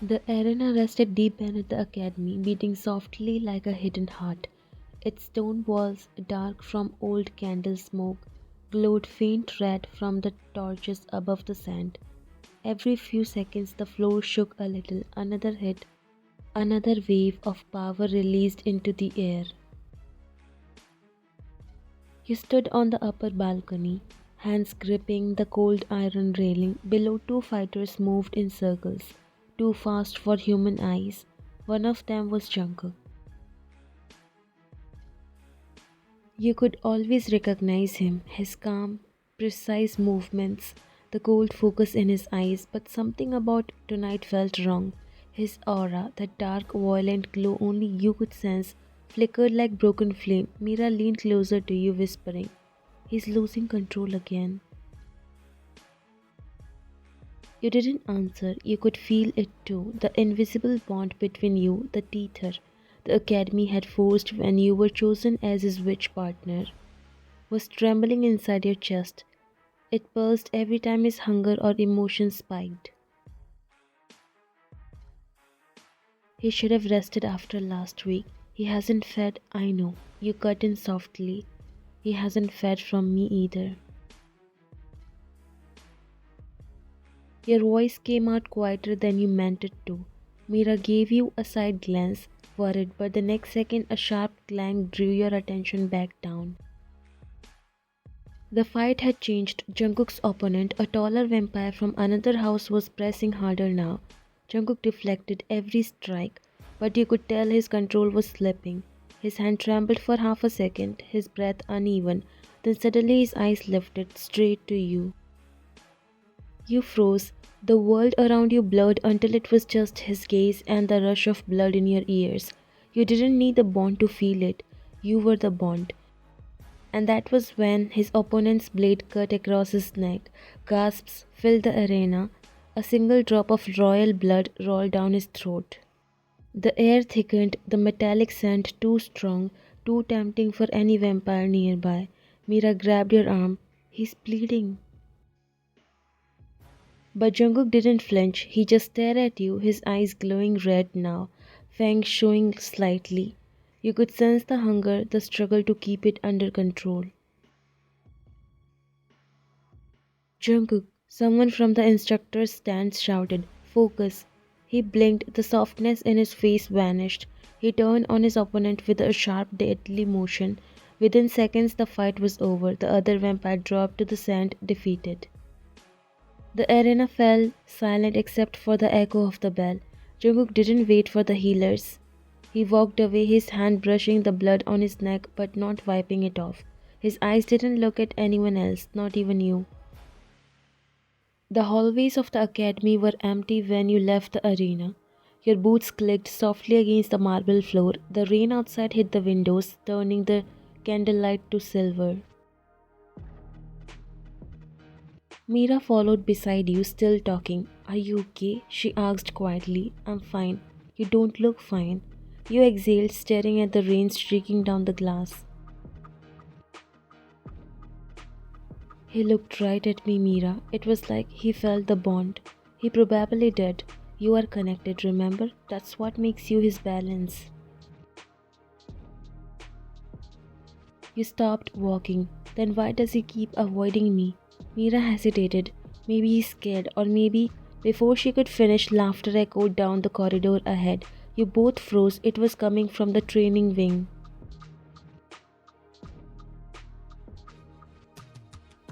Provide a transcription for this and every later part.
The arena rested deep beneath the academy, beating softly like a hidden heart. Its stone walls, dark from old candle smoke, glowed faint red from the torches above the sand. Every few seconds the floor shook a little, another hit, another wave of power released into the air. You stood on the upper balcony, hands gripping the cold iron railing. Below, two fighters moved in circles, too fast for human eyes. One of them was Jungkook. You could always recognize him, his calm, precise movements, the cold focus in his eyes, but something about tonight felt wrong. His aura, that dark, violent glow only you could sense, flickered like broken flame. Mira leaned closer to you, whispering, "He's losing control again." You didn't answer, you could feel it too, the invisible bond between you, the tether the Academy had forged when you were chosen as his witch partner, was trembling inside your chest. It pulsed every time his hunger or emotion spiked. He should have rested after last week. He hasn't fed, I know. You cut in softly. He hasn't fed from me either. Your voice came out quieter than you meant it to. Mira gave you a side glance, worried, but the next second a sharp clang drew your attention back down. The fight had changed. Jungkook's opponent, a taller vampire from another house, was pressing harder now. Jungkook deflected every strike, but you could tell his control was slipping. His hand trembled for half a second, his breath uneven, then suddenly his eyes lifted straight to you. You froze. The world around you blurred until it was just his gaze and the rush of blood in your ears. You didn't need the bond to feel it. You were the bond. And that was when his opponent's blade cut across his neck. Gasps filled the arena. A single drop of royal blood rolled down his throat. The air thickened, the metallic scent too strong, too tempting for any vampire nearby. Mira grabbed your arm. "He's bleeding." But Jungkook didn't flinch. He just stared at you, his eyes glowing red now, fangs showing slightly. You could sense the hunger, the struggle to keep it under control. "Jungkook," someone from the instructor's stand shouted. "Focus." He blinked, the softness in his face vanished. He turned on his opponent with a sharp, deadly motion. Within seconds, the fight was over. The other vampire dropped to the sand, defeated. The arena fell silent except for the echo of the bell. Jungkook didn't wait for the healers. He walked away, his hand brushing the blood on his neck but not wiping it off. His eyes didn't look at anyone else, not even you. The hallways of the academy were empty when you left the arena. Your boots clicked softly against the marble floor. The rain outside hit the windows, turning the candlelight to silver. Mira followed beside you, still talking. "Are you okay?" she asked quietly. "I'm fine." "You don't look fine." You exhaled, staring at the rain streaking down the glass. He looked right at me, Mira. It was like he felt the bond. He probably did. You are connected, remember? That's what makes you his balance. You stopped walking. Then why does he keep avoiding me? Mira hesitated. Maybe he's scared, or maybe. Before she could finish, laughter echoed down the corridor ahead. You both froze. It was coming from the training wing.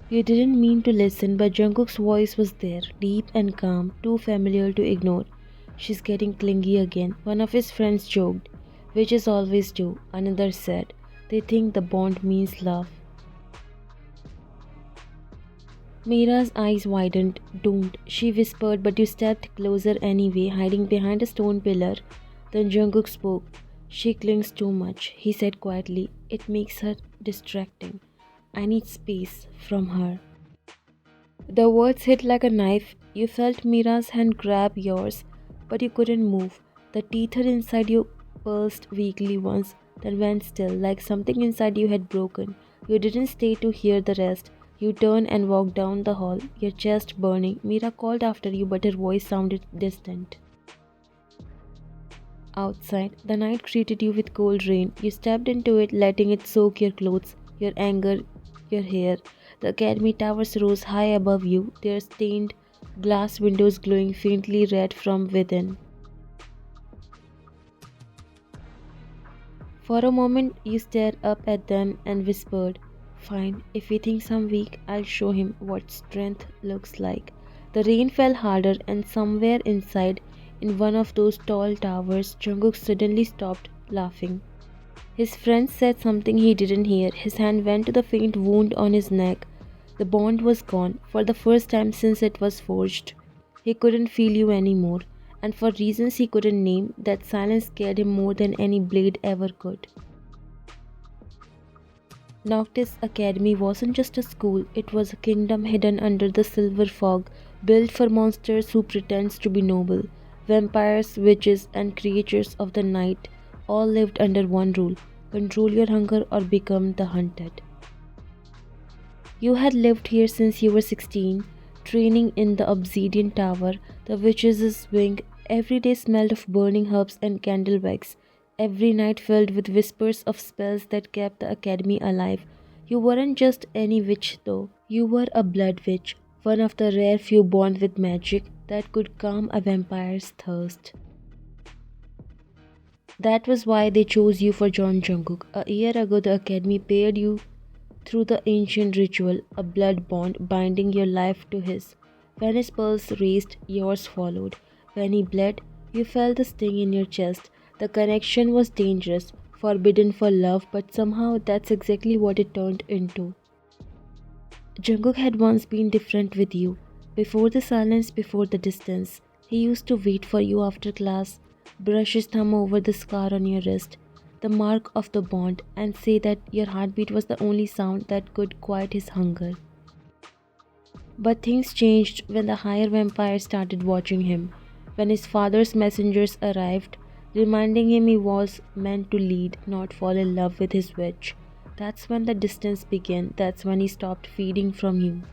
You didn't mean to listen, but Jungkook's voice was there, deep and calm, too familiar to ignore. "She's getting clingy again," one of his friends joked. "Witches always do," another said. "They think the bond means love." Mira's eyes widened. "Don't," she whispered, but you stepped closer anyway, hiding behind a stone pillar. Then Jungkook spoke. "She clings too much," he said quietly. "It makes her distracting. I need space from her." The words hit like a knife. You felt Mira's hand grab yours, but you couldn't move. The teeth inside you pulsed weakly once, then went still, like something inside you had broken. You didn't stay to hear the rest. You turned and walked down the hall, your chest burning. Mira called after you, but her voice sounded distant. Outside, the night greeted you with cold rain. You stepped into it, letting it soak your clothes, your anger, your hair. The academy towers rose high above you, their stained glass windows glowing faintly red from within. For a moment, you stared up at them and whispered, "Fine, if he thinks I'm weak, I'll show him what strength looks like." The rain fell harder, and somewhere inside, in one of those tall towers, Jungkook suddenly stopped laughing. His friend said something he didn't hear. His hand went to the faint wound on his neck. The bond was gone, for the first time since it was forged. He couldn't feel you anymore, and for reasons he couldn't name, that silence scared him more than any blade ever could. Noctis Academy wasn't just a school, it was a kingdom hidden under the silver fog, built for monsters who pretend to be noble. Vampires, witches, and creatures of the night all lived under one rule: control your hunger or become the hunted. You had lived here since you were 16, training in the obsidian tower, the witch's wing. Every day smelled of burning herbs and candle wax. Every night filled with whispers of spells that kept the academy alive. You weren't just any witch though. You were a blood witch, one of the rare few born with magic that could calm a vampire's thirst. That was why they chose you for John Jungkook. A year ago, the academy paired you through the ancient ritual, a blood bond binding your life to his. When his pulse raced, yours followed. When he bled, you felt the sting in your chest. The connection was dangerous, forbidden for love, but somehow that's exactly what it turned into. Jungkook had once been different with you. Before the silence, before the distance. He used to wait for you after class, brush his thumb over the scar on your wrist, the mark of the bond, and say that your heartbeat was the only sound that could quiet his hunger. But things changed when the higher vampires started watching him, when his father's messengers arrived, reminding him he was meant to lead, not fall in love with his witch. That's when the distance began, that's when he stopped feeding from you.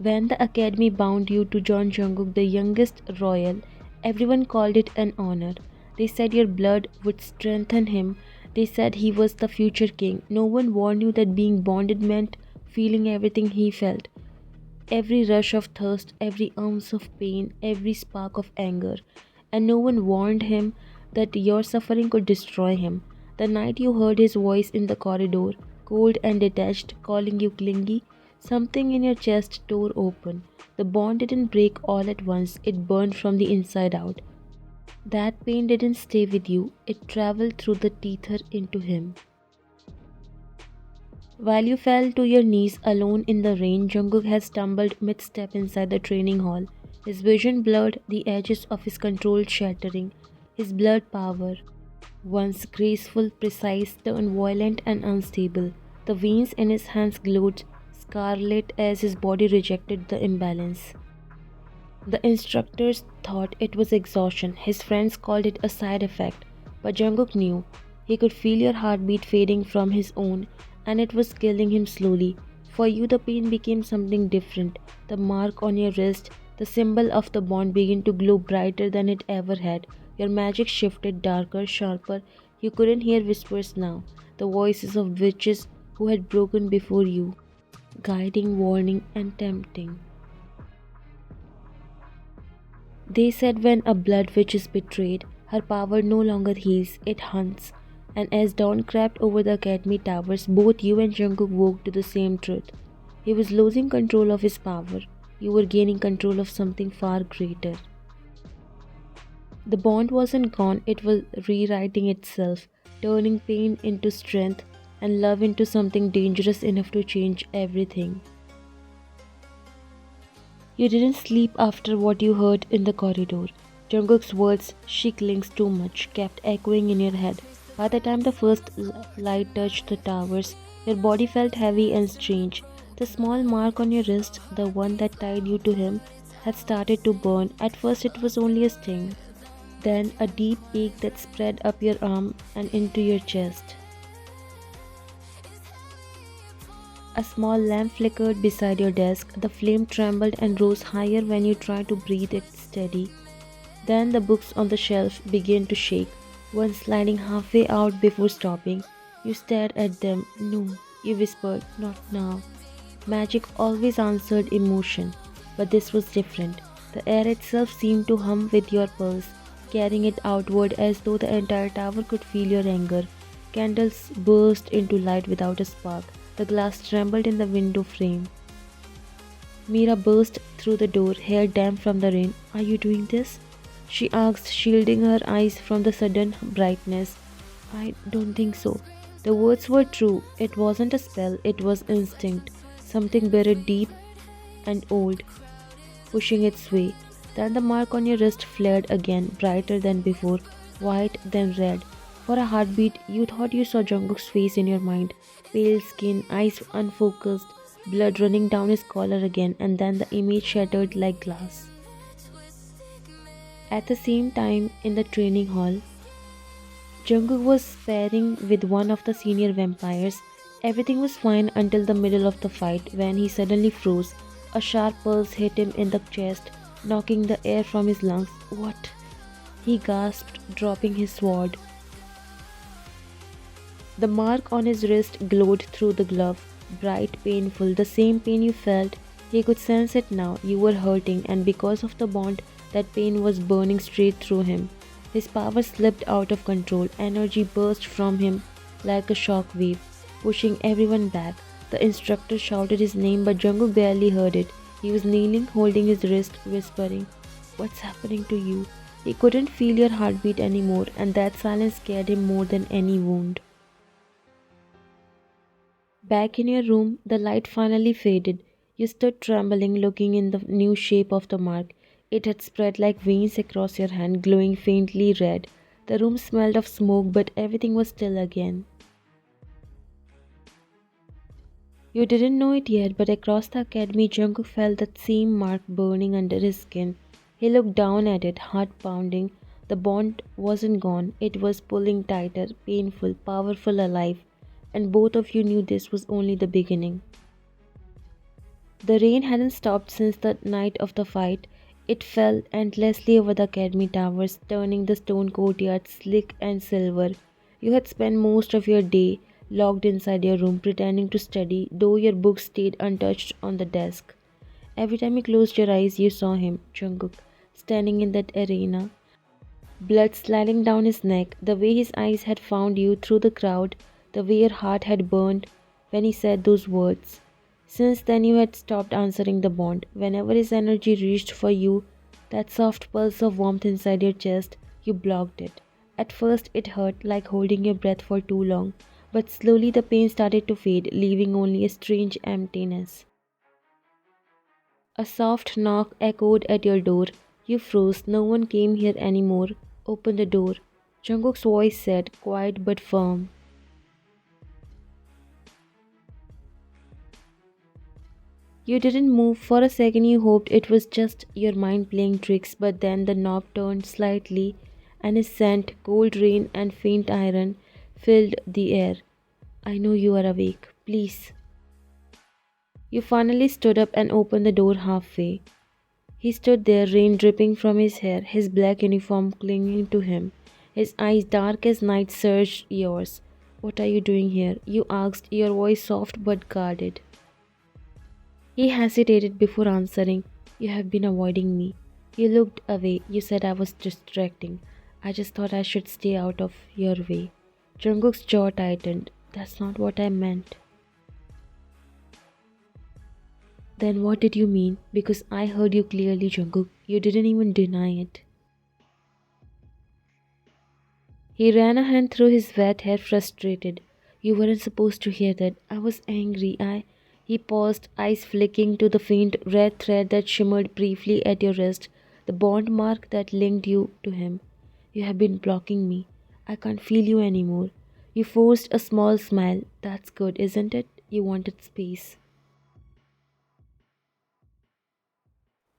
When the academy bound you to John Jungkook, the youngest royal, everyone called it an honor. They said your blood would strengthen him. They said he was the future king. No one warned you that being bonded meant feeling everything he felt. Every rush of thirst, every ounce of pain, every spark of anger. And no one warned him that your suffering could destroy him. The night you heard his voice in the corridor, cold and detached, calling you clingy, something in your chest tore open. The bond didn't break all at once, it burned from the inside out. That pain didn't stay with you, it traveled through the ether into him. While you fell to your knees alone in the rain, Jungkook had stumbled mid-step inside the training hall. His vision blurred, the edges of his control shattering. His blood power, once graceful, precise, turned violent and unstable. The veins in his hands glowed scarlet as his body rejected the imbalance. The instructors thought it was exhaustion, his friends called it a side effect, but Jungkook knew. He could feel your heartbeat fading from his own, and it was killing him slowly. For you, the pain became something different. The mark on your wrist, the symbol of the bond, began to glow brighter than it ever had. Your magic shifted darker, sharper. You couldn't hear whispers now, the voices of witches who had broken before you, guiding, warning, and tempting. They said when a blood witch is betrayed, her power no longer heals, it hunts. And as dawn crept over the academy towers, both you and Jungkook woke to the same truth. He was losing control of his power. You were gaining control of something far greater. The bond wasn't gone, it was rewriting itself, turning pain into strength and love into something dangerous enough to change everything. You didn't sleep after what you heard in the corridor. Jungkook's words, "she clings too much," kept echoing in your head. By the time the first light touched the towers, your body felt heavy and strange. The small mark on your wrist, the one that tied you to him, had started to burn. At first it was only a sting, then a deep ache that spread up your arm and into your chest. A small lamp flickered beside your desk. The flame trembled and rose higher when you tried to breathe it steady. Then the books on the shelf began to shake, one sliding halfway out before stopping. You stared at them. No, you whispered, not now. Magic always answered emotion, but this was different. The air itself seemed to hum with your pulse, carrying it outward as though the entire tower could feel your anger. Candles burst into light without a spark. The glass trembled in the window frame. Mira burst through the door, hair damp from the rain. Are you doing this? She asked, shielding her eyes from the sudden brightness. I don't think so. The words were true. It wasn't a spell, it was instinct. Something buried deep and old, pushing its way. Then the mark on your wrist flared again, brighter than before, white, then red. For a heartbeat, you thought you saw Jungkook's face in your mind. Pale skin, eyes unfocused, blood running down his collar again, and then the image shattered like glass. At the same time, in the training hall, Jungkook was sparring with one of the senior vampires. Everything was fine until the middle of the fight when he suddenly froze. A sharp pulse hit him in the chest, knocking the air from his lungs. What? He gasped, dropping his sword. The mark on his wrist glowed through the glove, bright, painful, the same pain you felt. He could sense it now. You were hurting, and because of the bond, that pain was burning straight through him. His power slipped out of control. Energy burst from him like a shock wave, pushing everyone back. The instructor shouted his name, but Jungkook barely heard it. He was kneeling, holding his wrist, whispering, What's happening to you? He couldn't feel your heartbeat anymore, and that silence scared him more than any wound. Back in your room, the light finally faded. You stood trembling, looking in the new shape of the mark. It had spread like veins across your hand, glowing faintly red. The room smelled of smoke, but everything was still again. You didn't know it yet, but across the academy, Jungkook felt that same mark burning under his skin. He looked down at it, heart pounding. The bond wasn't gone, it was pulling tighter, painful, powerful, alive. And both of you knew this was only the beginning. The rain hadn't stopped since the night of the fight. It fell endlessly over the academy towers, turning the stone courtyard slick and silver. You had spent most of your day locked inside your room pretending to study, though your books stayed untouched on the desk. Every time you closed your eyes, you saw him, Jungkook, standing in that arena, blood sliding down his neck, the way his eyes had found you through the crowd, the way your heart had burned when he said those words. Since then, you had stopped answering the bond. Whenever his energy reached for you, that soft pulse of warmth inside your chest, you blocked it. At first, it hurt like holding your breath for too long, but slowly the pain started to fade, leaving only a strange emptiness. A soft knock echoed at your door. You froze. No one came here anymore. Open the door. Jungkook's voice said, quiet but firm. You didn't move. For a second you hoped it was just your mind playing tricks, but then the knob turned slightly and his scent, cold rain and faint iron filled the air. I know you are awake. Please. You finally stood up and opened the door halfway. He stood there, rain dripping from his hair, his black uniform clinging to him. His eyes dark as night searched yours. What are you doing here? You asked, your voice soft but guarded. He hesitated before answering. You have been avoiding me. You looked away. You said I was distracting. I just thought I should stay out of your way. Jungkook's jaw tightened. That's not what I meant. Then what did you mean? Because I heard you clearly, Jungkook. You didn't even deny it. He ran a hand through his wet hair, frustrated. You weren't supposed to hear that. I was angry. He paused, eyes flicking to the faint red thread that shimmered briefly at your wrist, the bond mark that linked you to him. You have been blocking me. I can't feel you anymore. You forced a small smile. That's good, isn't it? You wanted space.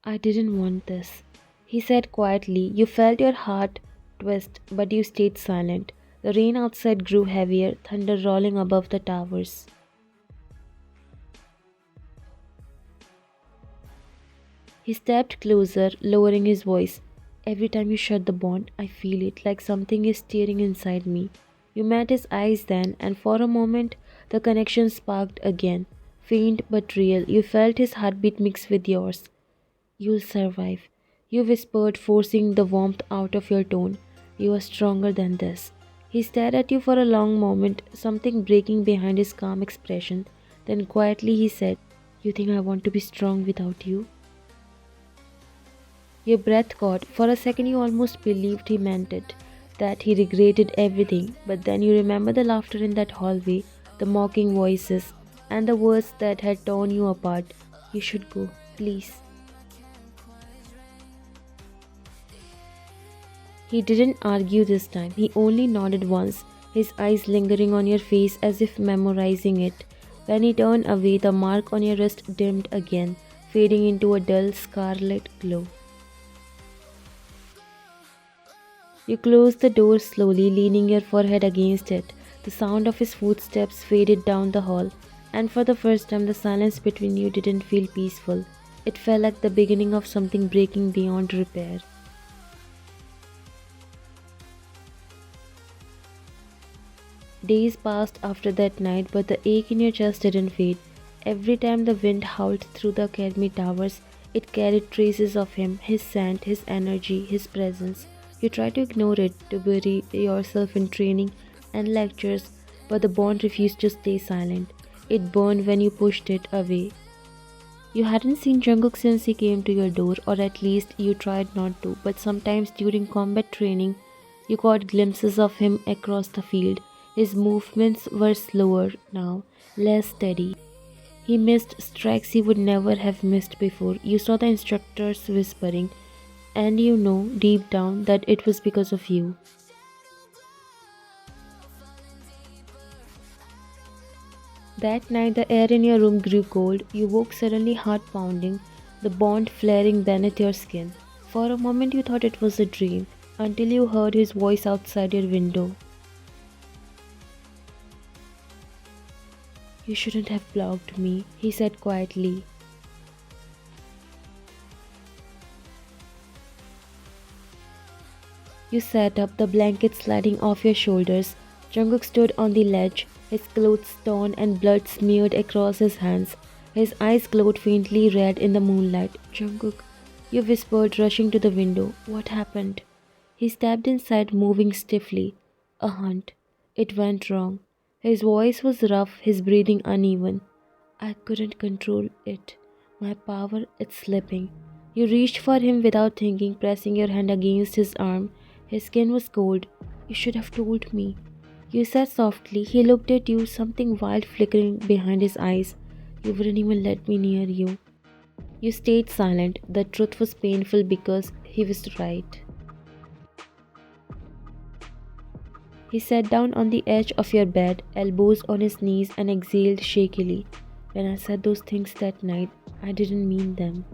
I didn't want this, he said quietly. You felt your heart twist, but you stayed silent. The rain outside grew heavier, thunder rolling above the towers. He stepped closer, lowering his voice. Every time you shut the bond, I feel it like something is tearing inside me. You met his eyes then, and for a moment, the connection sparked again. Faint but real, you felt his heartbeat mix with yours. You'll survive. You whispered, forcing the warmth out of your tone. You are stronger than this. He stared at you for a long moment, something breaking behind his calm expression. Then quietly he said, "You think I want to be strong without you?" Your breath caught. For a second, you almost believed he meant it, that he regretted everything. But then you remember the laughter in that hallway, the mocking voices, and the words that had torn you apart. You should go, please. He didn't argue this time. He only nodded once, his eyes lingering on your face as if memorizing it. When he turned away, the mark on your wrist dimmed again, fading into a dull scarlet glow. You closed the door slowly, leaning your forehead against it. The sound of his footsteps faded down the hall, and for the first time, the silence between you didn't feel peaceful. It felt like the beginning of something breaking beyond repair. Days passed after that night, but the ache in your chest didn't fade. Every time the wind howled through the academy towers, it carried traces of him, his scent, his energy, his presence. You tried to ignore it, to bury yourself in training and lectures, but the bond refused to stay silent. It burned when you pushed it away. You hadn't seen Jungkook since he came to your door, or at least you tried not to, but sometimes during combat training, you caught glimpses of him across the field. His movements were slower now, less steady. He missed strikes he would never have missed before. You saw the instructors whispering, and you know deep down that it was because of you. That night, the air in your room grew cold. You woke suddenly, heart pounding, the bond flaring beneath your skin. For a moment, you thought it was a dream, until you heard his voice outside your window. "You shouldn't have blocked me," he said quietly. You sat up, the blanket sliding off your shoulders. Jungkook stood on the ledge, his clothes torn and blood smeared across his hands. His eyes glowed faintly red in the moonlight. "Jungkook," you whispered, rushing to the window. "What happened?" He stepped inside, moving stiffly. "A hunt. It went wrong." His voice was rough, his breathing uneven. "I couldn't control it. My power, it's slipping." You reached for him without thinking, pressing your hand against his arm. His skin was cold. "You should have told me," you said softly. He looked at you, something wild flickering behind his eyes. "You wouldn't even let me near you." You stayed silent. The truth was painful because he was right. He sat down on the edge of your bed, elbows on his knees, and exhaled shakily. "When I said those things that night, I didn't mean them."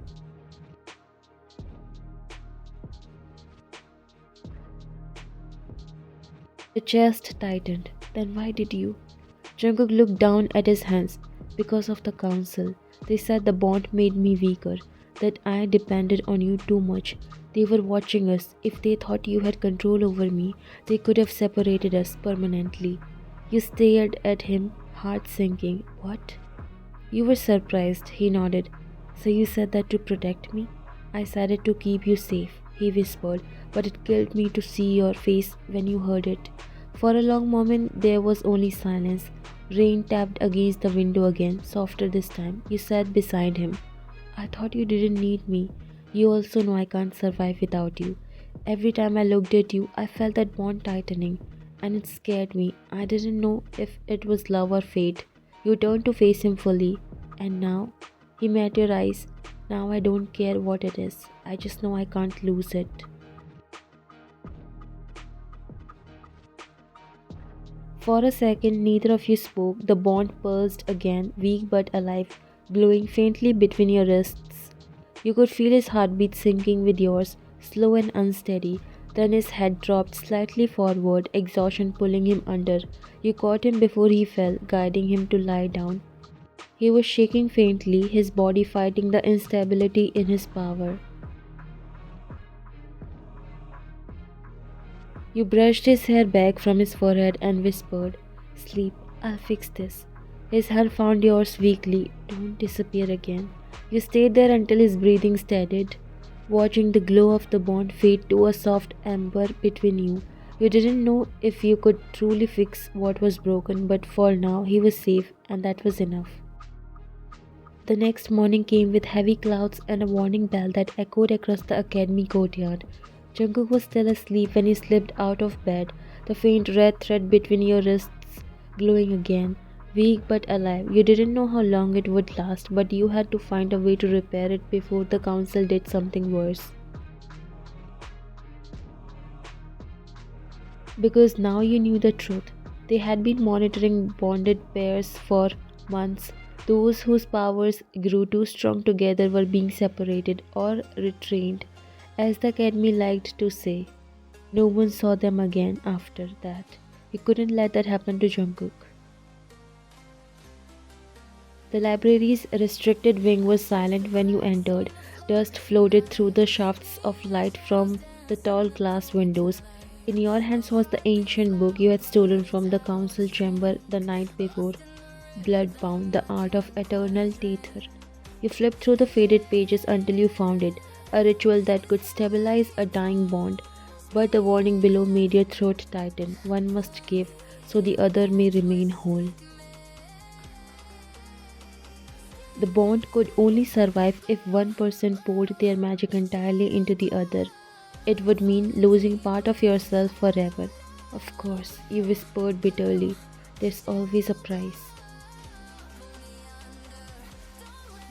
The chest tightened. "Then why did you?" Jungkook looked down at his hands. "Because of the council. They said the bond made me weaker, that I depended on you too much. They were watching us. If they thought you had control over me, they could have separated us permanently." You stared at him, heart sinking. "What?" You were surprised. He nodded. "So you said that to protect me?" "I said it to keep you safe," he whispered, "but it killed me to see your face when you heard it." For a long moment there was only silence. Rain tapped against the window again, softer this time. You sat beside him. "I thought you didn't need me. You also know I can't survive without you." Every time I looked at you, I felt that bond tightening, and it scared me. I didn't know if it was love or fate. You turned to face him fully. "And now?" He met your eyes. "Now I don't care what it is. I just know I can't lose it." For a second, neither of you spoke. The bond pulsed again, weak but alive, glowing faintly between your wrists. You could feel his heartbeat sinking with yours, slow and unsteady. Then his head dropped slightly forward, exhaustion pulling him under. You caught him before he fell, guiding him to lie down. He was shaking faintly, his body fighting the instability in his power. You brushed his hair back from his forehead and whispered, "Sleep, I'll fix this." His hand found yours weakly. "Don't disappear again." You stayed there until his breathing steadied, watching the glow of the bond fade to a soft ember between you. You didn't know if you could truly fix what was broken, but for now he was safe, and that was enough. The next morning came with heavy clouds and a warning bell that echoed across the academy courtyard. Jungkook was still asleep when he slipped out of bed, the faint red thread between your wrists glowing again. Weak but alive, you didn't know how long it would last, but you had to find a way to repair it before the council did something worse. Because now you knew the truth. They had been monitoring bonded pairs for months. Those whose powers grew too strong together were being separated or retrained, as the academy liked to say. No one saw them again after that. You couldn't let that happen to Jungkook. The library's restricted wing was silent when you entered. Dust floated through the shafts of light from the tall glass windows. In your hands was the ancient book you had stolen from the council chamber the night before. Bloodbound, the art of eternal tether. You flipped through the faded pages until you found it, a ritual that could stabilize a dying bond. But the warning below made your throat tighten. One must give, so the other may remain whole. The bond could only survive if one person poured their magic entirely into the other. It would mean losing part of yourself forever. Of course, you whispered bitterly. There's always a price.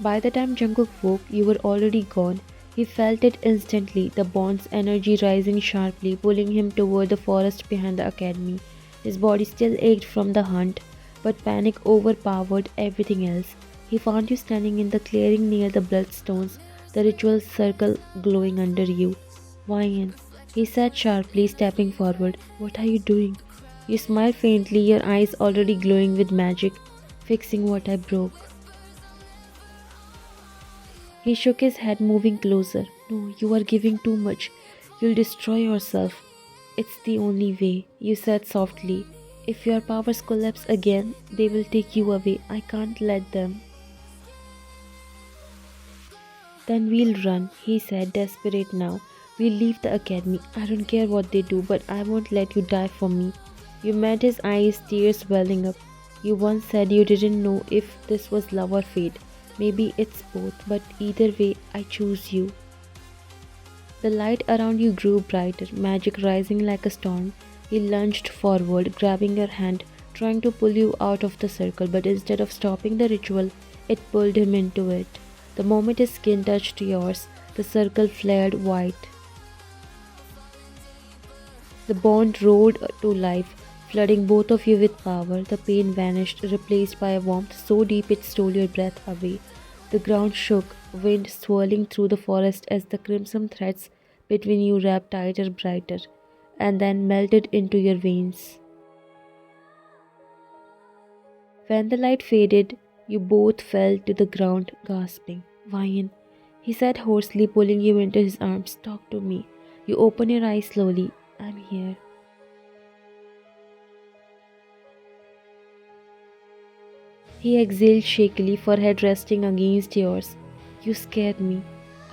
By the time Jungkook woke, you were already gone. He felt it instantly, the bond's energy rising sharply, pulling him toward the forest behind the academy. His body still ached from the hunt, but panic overpowered everything else. He found you standing in the clearing near the bloodstones, the ritual circle glowing under you. "Wine," he said sharply, stepping forward. "What are you doing?" You smiled faintly, your eyes already glowing with magic. "Fixing what I broke." He shook his head, moving closer. "No, you are giving too much. You'll destroy yourself." "It's the only way," you said softly. "If your powers collapse again, they will take you away. I can't let them." "Then we'll run," he said, desperate now. "We'll leave the academy. I don't care what they do, but I won't let you die for me." You met his eyes, tears welling up. "You once said you didn't know if this was love or fate. Maybe it's both, but either way, I choose you." The light around you grew brighter, magic rising like a storm. He lunged forward, grabbing your hand, trying to pull you out of the circle, but instead of stopping the ritual, it pulled him into it. The moment his skin touched yours, the circle flared white. The bond roared to life, flooding both of you with power. The pain vanished, replaced by a warmth so deep it stole your breath away. The ground shook, wind swirling through the forest as the crimson threads between you wrapped tighter, brighter, and then melted into your veins. When the light faded, you both fell to the ground, gasping. "Vian," he said hoarsely, pulling you into his arms. "Talk to me." You open your eyes slowly. "I'm here." He exhaled shakily, forehead resting against yours. "You scared me."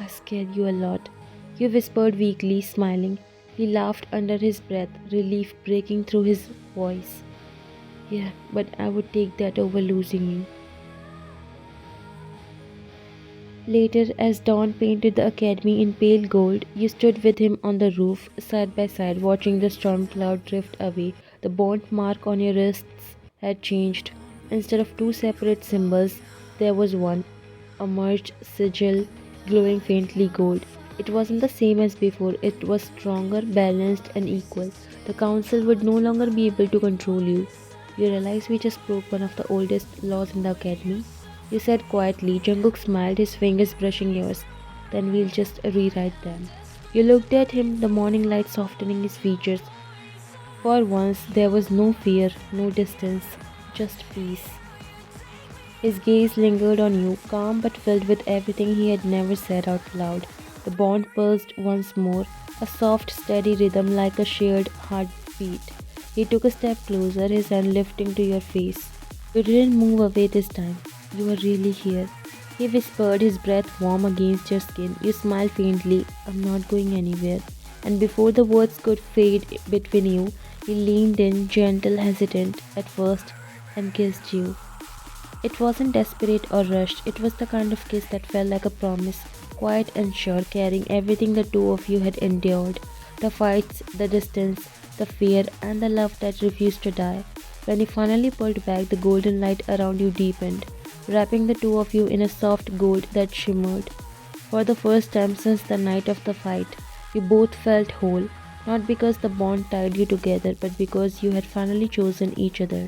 "I scared you a lot," you whispered weakly, smiling. He laughed under his breath, relief breaking through his voice. "Yeah, but I would take that over losing you." Later, as dawn painted the academy in pale gold, you stood with him on the roof, side by side, watching the storm cloud drift away. The bond mark on your wrists had changed. Instead of two separate symbols, there was one, a merged sigil glowing faintly gold. It wasn't the same as before, it was stronger, balanced, and equal. The council would no longer be able to control you. "You realize we just broke one of the oldest laws in the academy?" you said quietly. Jungkook smiled, his fingers brushing yours. "Then we'll just rewrite them." You looked at him, the morning light softening his features. For once, there was no fear, no distance, just peace. His gaze lingered on you, calm but filled with everything he had never said out loud. The bond pulsed once more, a soft, steady rhythm like a shared heartbeat. He took a step closer, his hand lifting to your face. You didn't move away this time. You were really here. He whispered, his breath warm against your skin. You smiled faintly. I'm not going anywhere. And before the words could fade between you, he leaned in, gentle, hesitant at first, and kissed you. It wasn't desperate or rushed, it was the kind of kiss that felt like a promise, quiet and sure, carrying everything the two of you had endured, the fights, the distance, the fear, and the love that refused to die. When he finally pulled back, the golden light around you deepened, wrapping the two of you in a soft gold that shimmered. For the first time since the night of the fight, you both felt whole, not because the bond tied you together, but because you had finally chosen each other.